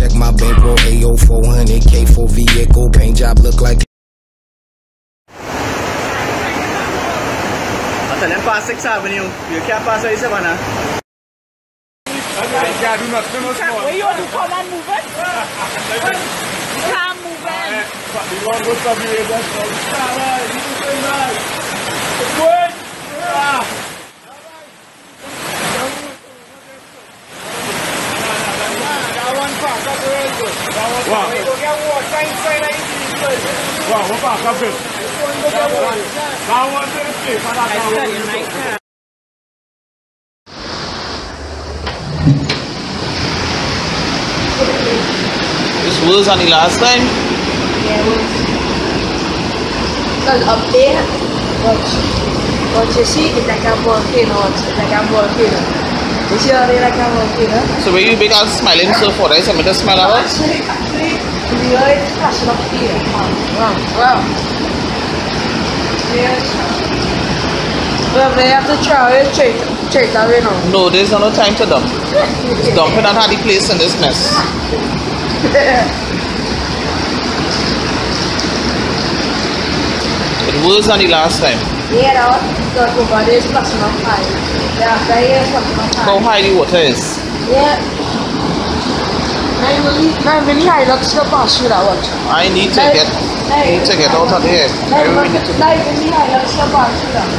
check my bankroll. AO 400K for vehicle. Paint job look like. Then pass 6th Avenue. You can't pass 87, huh? Yeah, do not small. Where you want to come and move it? You can't move it. The one goes to the area. Good. That one pass, that's very good. Wow. We go get water inside the engine. Wow, what pass, that's it. That one very safe. This was on the last time? Yeah, it was. Because up there, what you see is like a volcano. It's like a volcano. You see how they like a volcano? So where you big and smiling so for I submit a smile out? Actually, the earth is flashing up here. Wow. Yes. Well, they have to travel straight away now. No, there's no time to dump. It's dumping and had the place in this mess. It was on the last time. Yeah, that was because over there is flashing up high. Yeah, after here is flashing up high. How high the water is? Yeah. Not really high, let's go pass through that one. I need to get out of here. Not really high, let's go pass through that.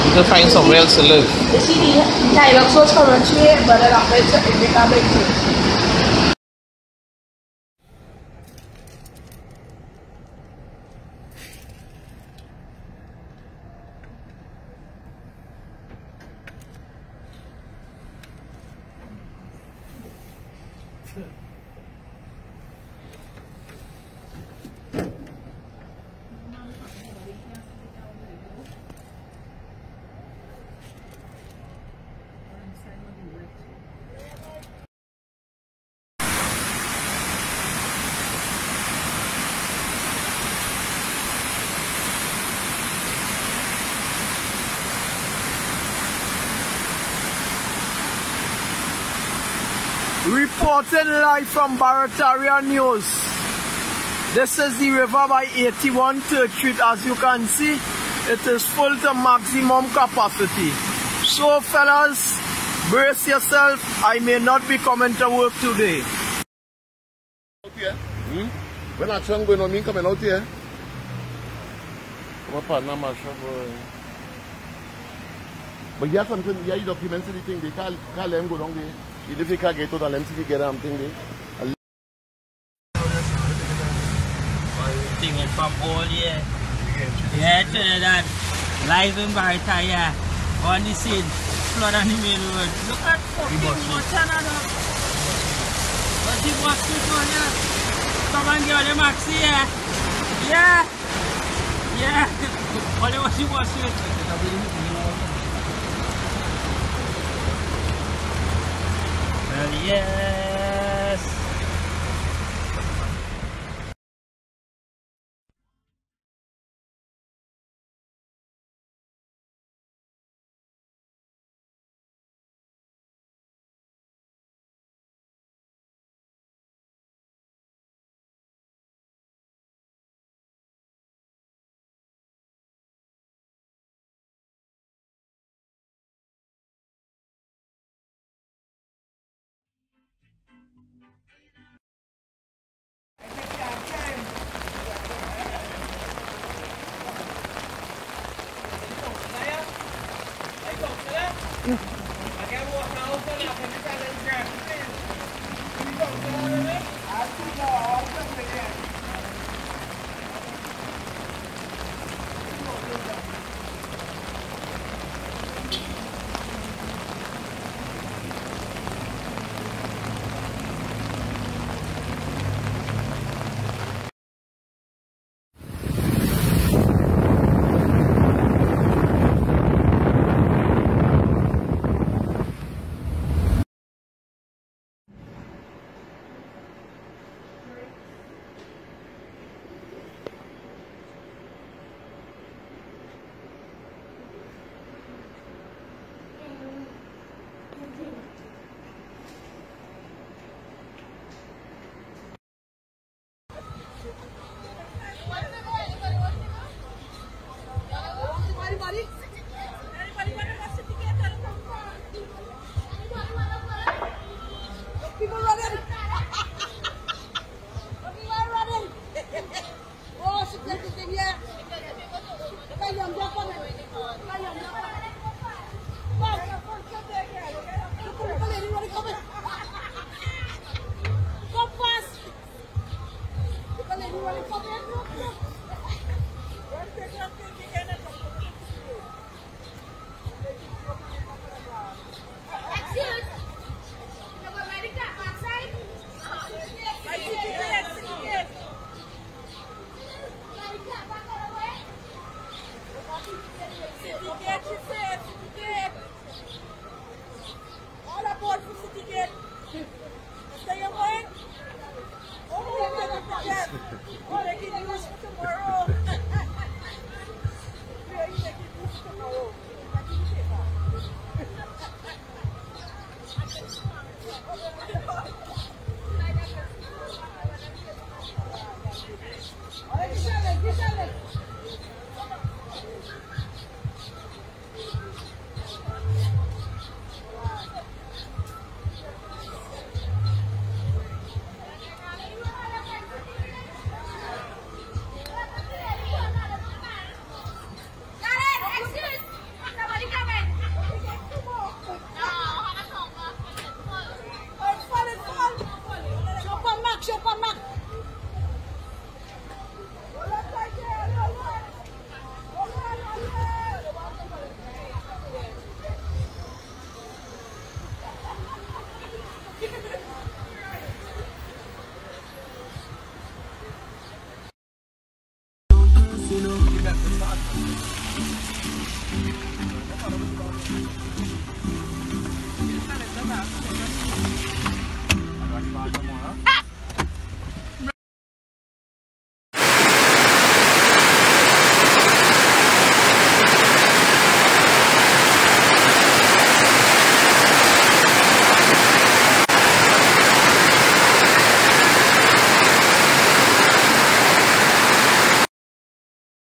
Need to find somewhere else to live. You see, the Hilux was coming through here, but then after it's a big thing. Reporting live from Barataria News. This is the river by 81 3rd Street. As you can see, it is full to maximum capacity. So fellas, brace yourself. I may not be coming to work today. Out here? When action going on, me coming out here? What partner, Masha, boy. But you have something, you have documents and the thing, they can't let them go down there. If you can't get out and let them get them thing there. Thing from all year. Yeah, Trinidad. Live in Barataria. On the scene. Flood on the main road. Look at fucking water now. What's the bus street on here? Come and get the maxi here. Yeah. Yeah. Only what's the bus street? Well, yes.